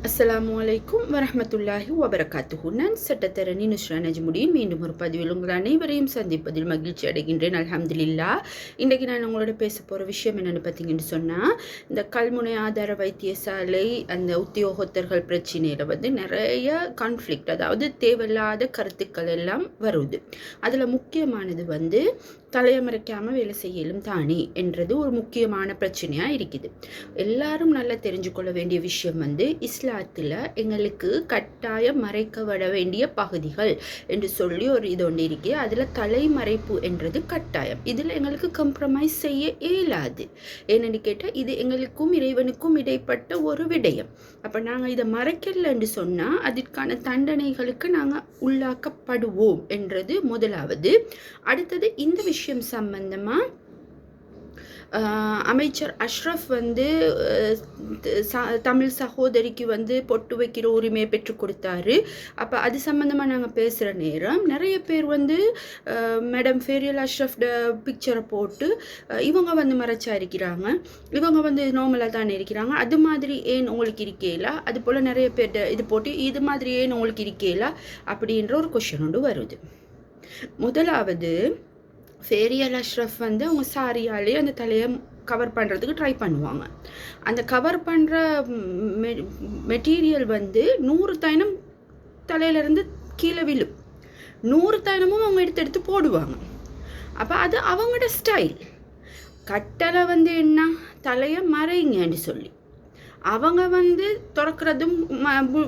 அஸ்ஸலாமு அலைக்கும் வரஹ்மத்துல்லாஹி வபரகாத்துஹு. நான் சட்டத்தரணி நுஸ்ரா நஜ்முடீன். மீண்டும் ஒரு பதிவில் உங்கள் அனைவரையும் சந்திப்பதில் மகிழ்ச்சி அடைகின்றேன். அல்ஹம்துலில்லாஹ். இன்றைக்கு நான் உங்களோட பேச போகிற விஷயம் என்னென்னு பார்த்தீங்கன்னு சொன்னால், இந்த கல்முனை ஆதார வைத்தியசாலை அந்த உத்தியோகத்தர்கள் பிரச்சனையில் நிறைய கான்ஃப்ளிக்ட், அதாவது தேவையில்லாத கருத்துக்கள் எல்லாம் வருது. அதில் முக்கியமானது தலையமறைக்காமல் வேலை செய்யலும் தானே என்றது ஒரு முக்கியமான பிரச்சனையாக இருக்குது. எல்லாரும் நல்லா தெரிஞ்சுக்கொள்ள வேண்டிய விஷயம் இஸ்லாத்தில் எங்களுக்கு கட்டாயம் மறைக்கப்பட வேண்டிய பகுதிகள் என்று சொல்லி ஒரு இது ஒன்று இருக்கு. அதில் தலைமறைப்பு என்றது கட்டாயம். இதில் எங்களுக்கு கம்ப்ரமைஸ் செய்ய இயலாது. ஏன்னு கேட்டால் இது எங்களுக்கும் இறைவனுக்கும் இடைப்பட்ட ஒரு விடயம். அப்போ நாங்கள் இதை மறைக்கலன்னு சொன்னால் அதற்கான தண்டனைகளுக்கு நாங்கள் உள்ளாக்கப்படுவோம் என்றது முதலாவது. அடுத்தது இந்த விஷயம் சம்பந்தமாக அமைச்சர் அஷ்ரஃப் தமிழ் சகோதரிக்கு பொட்டு வைக்கிற உரிமையை பெற்றுக் கொடுத்தாரு. அப்போ அது சம்மந்தமாக நாங்கள் பேசுகிற நேரம் நிறைய பேர் மேடம் ஃபேரியல் அஷ்ரஃப்ட பிக்சரை போட்டு இவங்க மறைச்சா இருக்கிறாங்க, இவங்க நார்மலாக தானே இருக்கிறாங்க, அது மாதிரி ஏன் உங்களுக்கு இருக்கேலா, அது போல் நிறைய பேர்கிட்ட இது போட்டு இது மாதிரி ஏன் உங்களுக்கு இருக்கேலா அப்படின்ற ஒரு கொஷின் ஒன்று வருது. முதலாவது, ஃபேரியல் அஷ்ரஃப் அவங்க சாரியாலே அந்த தலையை கவர் பண்ணுறதுக்கு ட்ரை பண்ணுவாங்க. அந்த கவர் பண்ணுற மெட்டீரியல் 100 தைனம் தலையிலேருந்து கீழே விழும். 100 தைனமும் அவங்க எடுத்து போடுவாங்க. அப்போ அது அவங்களோட ஸ்டைல். கட்டளை என்ன, தலையை மறைங்கன்னு சொல்லி அவங்க திறக்கிறதும்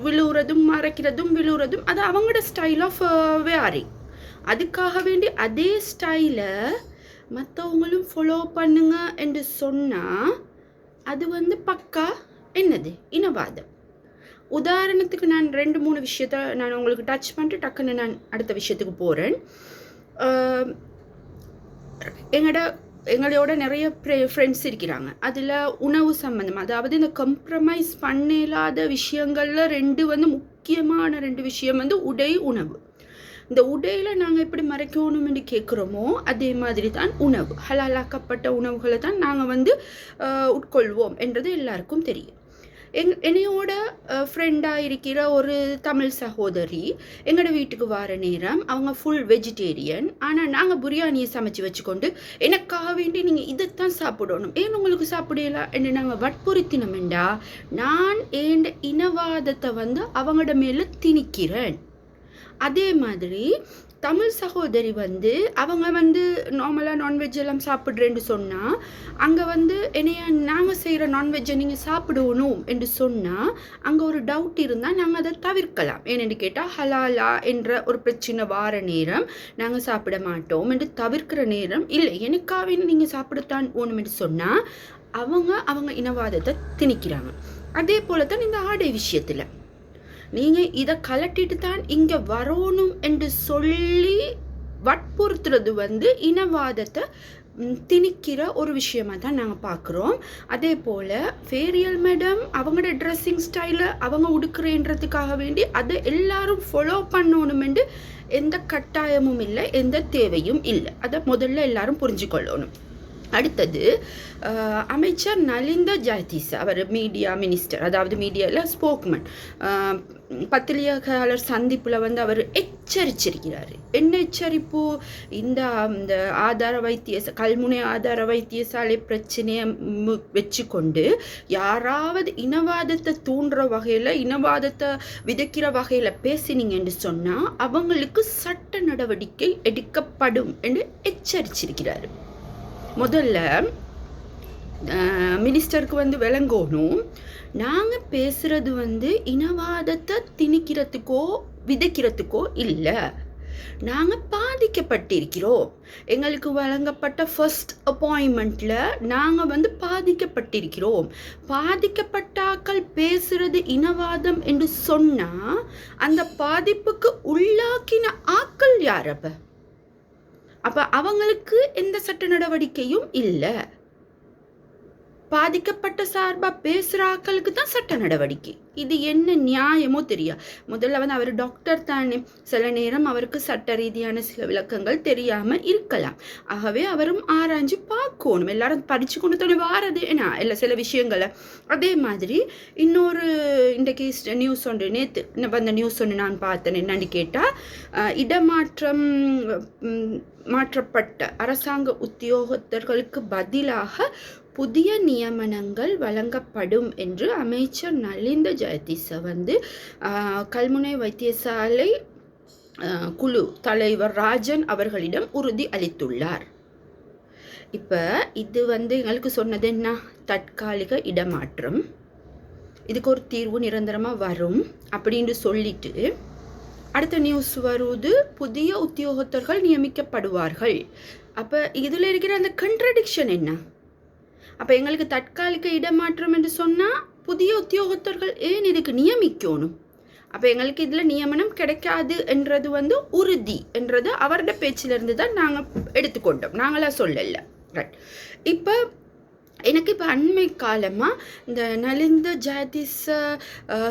விழுவுறதும் மறைக்கிறதும் விழுவுறதும் அது அவங்களோட ஸ்டைல் ஆஃப் வேரிங். அதுக்காக வேண்டி அதே ஸ்டைலை மற்றவங்களும் ஃபாலோ பண்ணுங்க என்று சொன்னால் அது பக்கா என்னது இனவாதம். உதாரணத்துக்கு நான் 2-3 விஷயத்த நான் உங்களுக்கு டச் பண்ணிட்டு டக்குன்னு நான் அடுத்த விஷயத்துக்கு போகிறேன். எங்களோட நிறைய ஃப்ரெண்ட்ஸ் இருக்கிறாங்க. அதில் உணவு சம்பந்தமாக, அதாவது இந்த கம்ப்ரமைஸ் பண்ணலாத விஷயங்களில் முக்கியமான 2 விஷயம் உடை, உணவு. இந்த உடையில் நாங்கள் எப்படி மறைக்கணும்னு கேட்குறோமோ அதே மாதிரி தான் உணவு, ஹலாலாக்கப்பட்ட உணவுகளை தான் நாங்கள் உட்கொள்வோம் என்றது எல்லாருக்கும் தெரியும். என்னையோட ஃப்ரெண்டாக இருக்கிற ஒரு தமிழ் சகோதரி எங்களோட வீட்டுக்கு வர நேரம் அவங்க ஃபுல் வெஜிடேரியன். ஆனால் நாங்கள் பிரியாணியை சமைச்சு வச்சுக்கொண்டு எனக்காக வேண்டி நீங்கள் இதைத்தான் சாப்பிடணும், ஏன் உங்களுக்கு சாப்பிடலாம் என்று நாங்கள் வற்புறுத்தினோம்டா நான் ஏண்ட இனவாதத்தை அவங்களோட மேலே திணிக்கிறேன். அதே மாதிரி தமிழ் சகோதரி அவங்க நார்மலாக நான்வெஜ் எல்லாம் சாப்பிட்றேன்னு சொன்னால் அங்கே என்னைய நாங்கள் செய்கிற நான்வெஜ்ஜை நீங்கள் சாப்பிடணும் என்று சொன்னால் அங்கே ஒரு டவுட் இருந்தால் நாங்கள் அதை தவிர்க்கலாம். ஏன்னு கேட்டால் ஹலாலா என்ற ஒரு பிரச்சனை வார நேரம் நாங்கள் சாப்பிட மாட்டோம் என்று தவிர்க்கிற நேரம் இல்லை எனக்காக நீங்கள் சாப்பிடத்தான் வேணும் என்று சொன்னால் அவங்க இனவாதத்தை திணிக்கிறாங்க. அதே போல தான் இந்த ஆடை விஷயத்தில் நீங்கள் இதை கலட்டிட்டு தான் இங்கே வரணும் என்று சொல்லி வற்புறுத்துறது இனவாதத்தை திணிக்கிற ஒரு விஷயமாக தான் நாங்கள் பார்க்குறோம். அதே போல் ஃபேரியல் மேடம் அவங்களோட ட்ரெஸ்ஸிங் ஸ்டைலை அவங்க உடுக்குறேன்றதுக்காக வேண்டி அதை எல்லாரும் ஃபாலோ பண்ணணுமென்று எந்த கட்டாயமும் இல்லை, எந்த தேவையும் இல்லை. அதை முதல்ல எல்லாரும் புரிஞ்சுக்கொள்ளணும். அடுத்தது அமைச்சர் நலிந்த ஜாயதீச, அவர் மீடியா மினிஸ்டர், அதாவது மீடியாவில் ஸ்போக்மேன், பத்திரிகையாளர் சந்திப்பில் அவர் எச்சரிச்சிருக்கிறார். என்ன எச்சரிப்பு? இந்த கல்முனை ஆதார வைத்தியசாலை பிரச்சனையை வச்சுக்கொண்டு யாராவது இனவாதத்தை தூண்டுற வகையில், இனவாதத்தை விதைக்கிற வகையில் பேசினீங்கன்னு சொன்னால் அவங்களுக்கு சட்ட நடவடிக்கை எடுக்கப்படும் என்று எச்சரிச்சிருக்கிறார். முதல்ல மினிஸ்டருக்கு விளங்கணும், நாங்கள் பேசுகிறது இனவாதத்தை திணிக்கிறதுக்கோ விதைக்கிறதுக்கோ இல்லை, நாங்கள் பாதிக்கப்பட்டிருக்கிறோம். எங்களுக்கு வழங்கப்பட்ட ஃபர்ஸ்ட் அப்பாயின்மெண்ட்டில் நாங்கள் பாதிக்கப்பட்டிருக்கிறோம். பாதிக்கப்பட்டாக்கள் பேசுறது இனவாதம் என்று சொன்னால் அந்த பாதிப்புக்கு உள்ளாக்கின ஆக்கள் யார்? அப்போ அவங்களுக்கு எந்த சட்ட நடவடிக்கையும் இல்லை. பாதிக்கப்பட்ட சார்பாக பேசுகிற ஆக்களுக்கு தான் சட்ட நடவடிக்கை. இது என்ன நியாயமோ தெரியா. முதல்ல வந்து அவர் டாக்டர் தானே, சில நேரம் அவருக்கு சட்ட ரீதியான சில விளக்கங்கள் தெரியாமல் இருக்கலாம். ஆகவே அவரும் ஆராய்ஞ்சு பார்க்கணும். எல்லாரும் படித்து கொண்டு தோணி வாரது ஏன்னா இல்லை சில விஷயங்களை. அதே மாதிரி இன்னொரு இன்றைக்கு நியூஸ் ஒன்று நேற்று வந்த நியூஸ் ஒன்று நான் பார்த்தேன். என்னன்னு கேட்டால் இடமாற்றம் மாற்றப்பட்ட அரசாங்க உத்தியோகத்தர்களுக்கு பதிலாக புதிய நியமனங்கள் வழங்கப்படும் என்று அமைச்சர் நலிந்த ஜெயதிச வந்து கல்முனை வைத்தியசாலை குழு தலைவர் ராஜன் அவர்களிடம் உறுதி அளித்துள்ளார். இப்போ இது வந்து எங்களுக்கு சொன்னது என்ன, தற்காலிக இடமாற்றம், இதுக்கு ஒரு தீர்வு நிரந்தரமாக வரும் அப்படின்னு சொல்லிட்டு அடுத்த நியூஸ் வருவது புதிய உத்தியோகத்தர்கள் நியமிக்கப்படுவார்கள். அப்போ இதில் இருக்கிற அந்த கண்ட்ரடிக்ஷன் என்ன? அப்போ எங்களுக்கு தற்காலிக இடமாற்றம் என்று சொன்னால் புதிய உத்தியோகத்தர்கள் ஏன் இதுக்கு நியமிக்கணும்? அப்போ எங்களுக்கு இதில் நியமனம் கிடைக்காது என்றது வந்து உறுதி என்றது அவரோட பேச்சிலிருந்து தான் நாங்கள் எடுத்துக்கொண்டோம், நாங்களாக சொல்லலை. ரைட். இப்போ எனக்கு இப்போ அண்மை காலமாக இந்த நலிந்த ஜெயதிச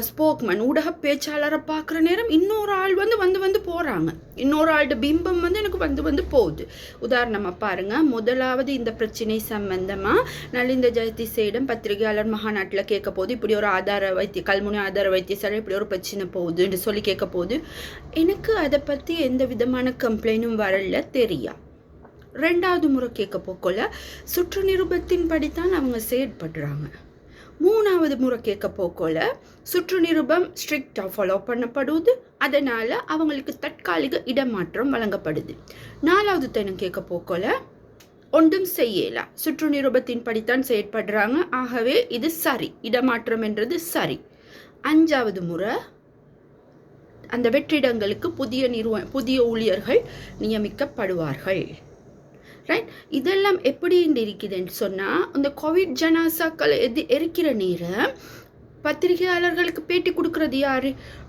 ஸ்போக்மேன் ஊடக பேச்சாளரை பார்க்குற நேரம் இன்னொரு ஆள் வந்து போகிறாங்க. இன்னொரு ஆளோட பிம்பம் வந்து எனக்கு வந்து போகுது. உதாரணமாக பாருங்கள், முதலாவது இந்த பிரச்சனை சம்பந்தமாக நலிந்த ஜெயதிசையிடம் பத்திரிகையாளர் மகாநாட்டில் கேட்க போது இப்படி ஒரு கல்முனை ஆதார வைத்தியசாலை இப்படி ஒரு பிரச்சனை போகுதுன்னு சொல்லி கேட்க போது எனக்கு அதை பற்றி எந்த விதமான கம்ப்ளைண்ட்டும் வரல தெரியா. ரெண்டாவது முறை கேட்க போக்கொள்ள சுற்று நிருபத்தின் படித்தான் அவங்க செயற்படுறாங்க. மூணாவது முறை கேட்க போக்கொள்ள சுற்று நிருபம் ஸ்ட்ரிக்டாக ஃபாலோ பண்ணப்படுது, அதனால் அவங்களுக்கு தற்காலிக இடமாற்றம் வழங்கப்படுது. நாலாவது தினம் கேட்க போக்கொள்ள ஒன்றும் செய்யலாம், சுற்று நிருபத்தின் படித்தான் செயற்படுறாங்க, ஆகவே இது சரி, இடமாற்றம் என்றது சரி. அஞ்சாவது முறை அந்த வெற்றிடங்களுக்கு புதிய ஊழியர்கள் நியமிக்கப்படுவார்கள். ரைட். இதெல்லாம் எப்படி இருக்குதுன்னு சொன்னால் இந்த கோவிட் ஜனாசாக்கள் எரிக்கிற நேரம் பத்திரிகையாளர்களுக்கு பேட்டி கொடுக்கறது யார்?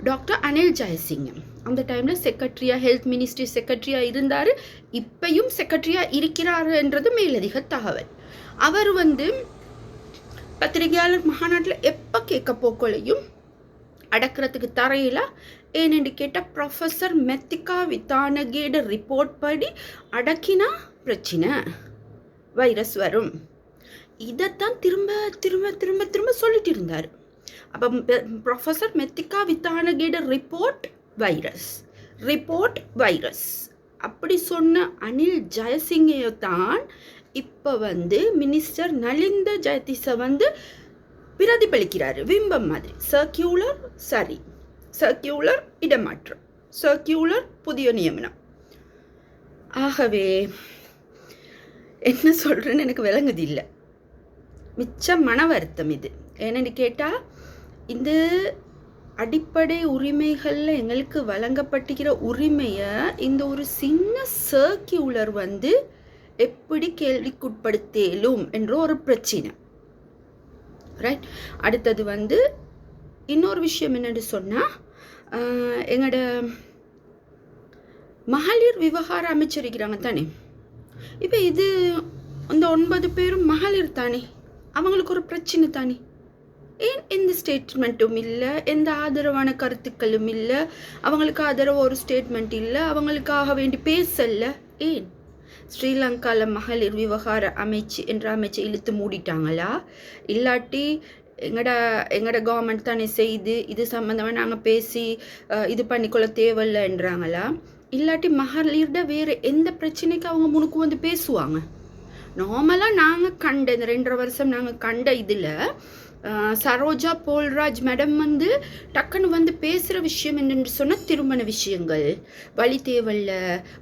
டாக்டர் அனில் ஜெயசிங்கம். அந்த டைமில் செக்ரட்டரியாக ஹெல்த் மினிஸ்ட்ரி செக்ரட்டரியாக இருந்தார், இப்பையும் செக்ரட்டரியாக இருக்கிறாருன்றது மேலதிக தகவல். அவர் வந்து பத்திரிகையாளர் மகாநாட்டில் எப்போ கேட்க போக்கொள்ளையும் அடக்கிறதுக்கு தரையில. ஏனென்று கேட்டால் ப்ரொஃபஸர் மெத்திகா வித்தானகேட ரிப்போர்ட் படி அடக்கினா பிரச்சனை, வைரஸ் வரும். இதைத்தான் திரும்ப திரும்ப திரும்ப திரும்ப சொல்லிட்டு இருந்தார். அப்போ ப்ரொஃபஸர் மெத்திகா வித்தானகேட ரிப்போர்ட் வைரஸ் அப்படி சொன்ன அனில் ஜெயசிங்கையை தான் இப்போ வந்து மினிஸ்டர் நலிந்த ஜெயதிச வந்து பிரதிபலிக்கிறாரு விம்பம் மாதிரி. சர்க்கியூலர் இடமாற்றம், சர்க்கியூலர் புதிய நியமனம். ஆகவே என்ன சொல்கிறேன்னு எனக்கு விளங்குது இல்லை, மிச்ச மன வருத்தம் இது. ஏன்னு கேட்டால் இந்த அடிப்படை உரிமைகளில் எங்களுக்கு வழங்கப்பட்டுக்கிற உரிமையை இந்த ஒரு சின்ன சர்க்கியூலர் வந்து எப்படி கேள்விக்குட்படுத்தலும் என்ற ஒரு பிரச்சனை. ரைட். அடுத்தது வந்து இன்னொரு விஷயம் என்னென்னு சொன்னால் எங்களோட மகளிர் விவகார அமைச்சர் இருக்கிறாங்க தானே. இப்போ இது இந்த 9 பேரும் மகளிர் தானே, அவங்களுக்கு ஒரு பிரச்சனை தானே. ஏன் எந்த ஸ்டேட்மெண்ட்டும் இல்லை, எந்த ஆதரவான கருத்துக்களும் இல்லை, அவங்களுக்கு ஆதரவு ஒரு ஸ்டேட்மெண்ட் இல்லை, அவங்களுக்காக வேண்டி பேசல. ஏன் ஸ்ரீலங்காவில் மகளிர் விவகார அமைச்சை இழுத்து மூடிட்டாங்களா? இல்லாட்டி எங்கட கவர்மெண்ட் தானே செய்து இது சம்மந்தமாக நாங்கள் பேசி இது பண்ணிக்கொள்ள தேவையில்லைன்றாங்களா? இல்லாட்டி மகளிர்ட வேறு எந்த பிரச்சனைக்கு அவங்க முன்னுக்கு வந்து பேசுவாங்க? நார்மலாக நாங்கள் கண்ட இந்த 2.5 வருஷம் நாங்கள் கண்ட இதில் சரோஜா போல்ராஜ் மேடம் வந்து டக்குன்னு வந்து பேசுகிற விஷயம் என்னென்று சொன்னால் திருமண விஷயங்கள், வழி தேவையில்ல,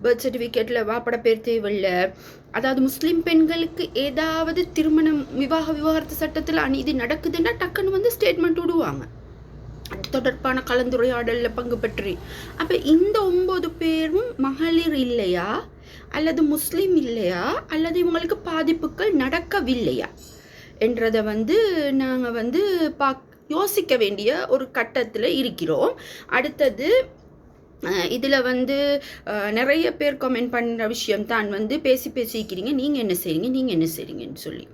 பர்த் சர்டிஃபிகேட்டில் வாப்பட பேர் தேவையில்ல, அதாவது முஸ்லீம் பெண்களுக்கு ஏதாவது திருமணம் விவாகரத்து சட்டத்தில் அநீதி நடக்குதுன்னா டக்குன்னு வந்து ஸ்டேட்மெண்ட் விடுவாங்க, அது தொடர்பான கலந்துரையாடலில் பங்கு பெற்று. அப்போ இந்த 9 பேரும் மகளிர் இல்லையா, அல்லது முஸ்லீம் இல்லையா, அல்லது இவங்களுக்கு பாதிப்புகள் நடக்கவில்லையா என்றதை வந்து நாங்கள் வந்து யோசிக்க வேண்டிய ஒரு கட்டத்தில் இருக்கிறோம். அடுத்தது இதில் வந்து நிறைய பேர் கமெண்ட் பண்ணுற விஷயம் தான் வந்து பேசிக்கிறீங்க, நீங்கள் என்ன செய்கிறீங்கன்னு சொல்லி.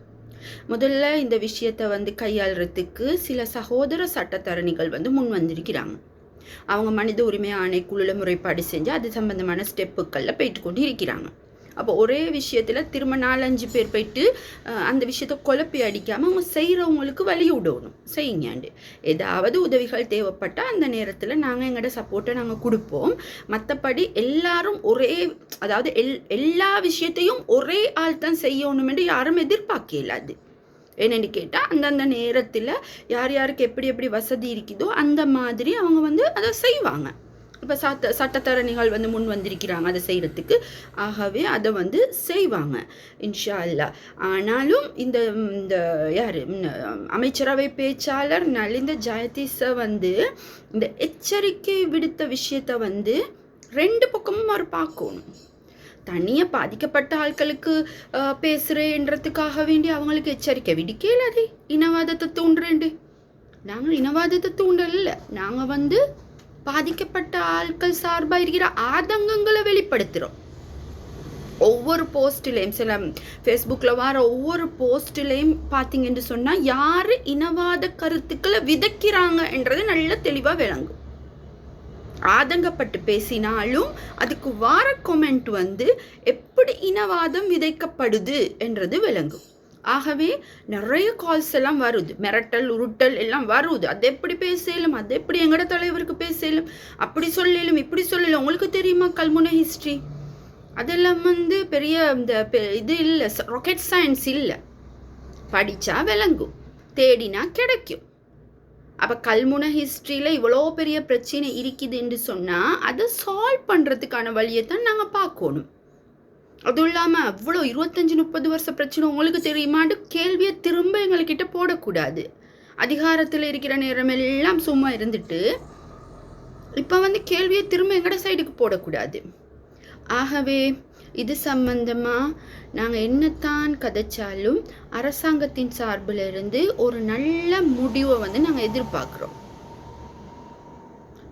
முதல்ல இந்த விஷயத்தை வந்து கையாளுறதுக்கு சில சகோதர சட்டத்தரணிகள் வந்து முன் வந்திருக்கிறாங்க. அவங்க மனித உரிமை ஆணைக்குழுல முறைப்பாடு செஞ்சு அது சம்பந்தமான ஸ்டெப்புக்களில் போயிட்டு கொண்டு இருக்கிறாங்க. அப்போ ஒரே விஷயத்தில் திரும்ப 4-5 பேர் போயிட்டு அந்த விஷயத்தை குழப்பி அடிக்காமல் அவங்க செய்கிறவங்களுக்கு வழி விடணும், செய்யுங்காண்டு. ஏதாவது உதவிகள் தேவைப்பட்டால் அந்த நேரத்தில் நாங்கள் எங்களோட சப்போர்ட்டை நாங்கள் கொடுப்போம். மற்றபடி எல்லாரும் ஒரே, அதாவது எல்லா விஷயத்தையும் ஒரே ஆள் தான் செய்யணுமென்று யாரும் எதிர்பார்க்க இல்லாது. என்னென்னு கேட்டால் அந்தந்த நேரத்தில் யார் யாருக்கு எப்படி எப்படி வசதி இருக்குதோ அந்த மாதிரி அவங்க வந்து அதை செய்வாங்க. இப்போ சட்டத்தரணிகள் வந்து முன் வந்திருக்கிறாங்க அதை செய்கிறதுக்கு. ஆகவே அதை வந்து செய்வாங்க இன்ஷா அல்லாஹ். ஆனாலும் இந்த இந்த யார் அமைச்சரவை பேச்சாளர் நலிந்த ஜெயதீஸ வந்து இந்த எச்சரிக்கை விடுத்த விஷயத்தை வந்து 2 பக்கமும் அவர் பார்க்கணும். தனியாக பாதிக்கப்பட்ட ஆட்களுக்கு பேசுகிறேன்றதுக்காக வேண்டி அவங்களுக்கு எச்சரிக்கை விடுக்கல. அதே இனவாதத்தை தூண்டுறேண்டு. நாங்கள் இனவாதத்தை தூண்டல, நாங்கள் வந்து பாதிக்கப்பட்ட ஆட்கள் சார்பாக இருக்கிற ஆதங்கங்களை வெளிப்படுத்துகிறோம். ஒவ்வொரு போஸ்ட்லேயும் சில ஃபேஸ்புக்கில் வர ஒவ்வொரு போஸ்ட்லேயும் பார்த்தீங்கன்னு சொன்னால் யார் இனவாத கருத்துக்களை விதைக்கிறாங்க என்றது நல்ல தெளிவாக விளங்கும். ஆதங்கப்பட்டு பேசினாலும் அதுக்கு வார கொமெண்ட் வந்து எப்படி இனவாதம் விதைக்கப்படுது என்றது விளங்கும். ஆகவே நிறைய கால்ஸ் எல்லாம் வருது, மிரட்டல் உருட்டல் எல்லாம் வருது. அது எப்படி பேசலும், அது எப்படி எங்கட தலைவருக்கு பேசலும், அப்படி சொல்லலும் இப்படி சொல்லலும். உங்களுக்கு தெரியுமா கல்முனை ஹிஸ்ட்ரி? அதெல்லாம் வந்து பெரிய இந்த இது இல்லை, ராக்கெட் சயின்ஸ் இல்லை. படித்தா விளங்கும், தேடினா கிடைக்கும். அப்போ கல்முனை ஹிஸ்ட்ரியில் இவ்வளோ பெரிய பிரச்சனை இருக்குதுன்னு சொன்னால் அதை சால்வ் பண்ணுறதுக்கான வழியை தான் நாங்கள் பார்க்கணும். அதுவும் இல்லாமல் அவ்வளோ 25-30 வருஷ பிரச்சனை உங்களுக்கு தெரியுமான்னு கேள்வியை திரும்ப எங்கள்கிட்ட போடக்கூடாது. அதிகாரத்தில் இருக்கிற நேரம் எல்லாம் சும்மா இருந்துட்டு இப்போ வந்து கேள்வியை திரும்ப எங்கட சைடுக்கு போடக்கூடாது. ஆகவே இது சம்பந்தமாக நாங்கள் என்னத்தான் கதைச்சாலும் அரசாங்கத்தின் சார்பில் இருந்து ஒரு நல்ல முடிவை வந்து நாங்கள் எதிர்பார்க்குறோம்.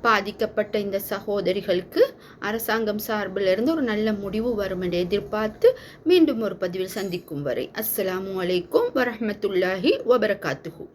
பாதிக்கப்பட்ட இந்த சகோதரிகளுக்கு அரசாங்கம் சார்பில் இருந்து ஒரு நல்ல முடிவு வரும் என்று எதிர்பார்த்து மீண்டும் ஒரு பதிவில் சந்திக்கும் வரை அஸ்ஸலாமு அலைக்கும் வரஹ்மத்துல்லாஹி வபரகாத்துஹு.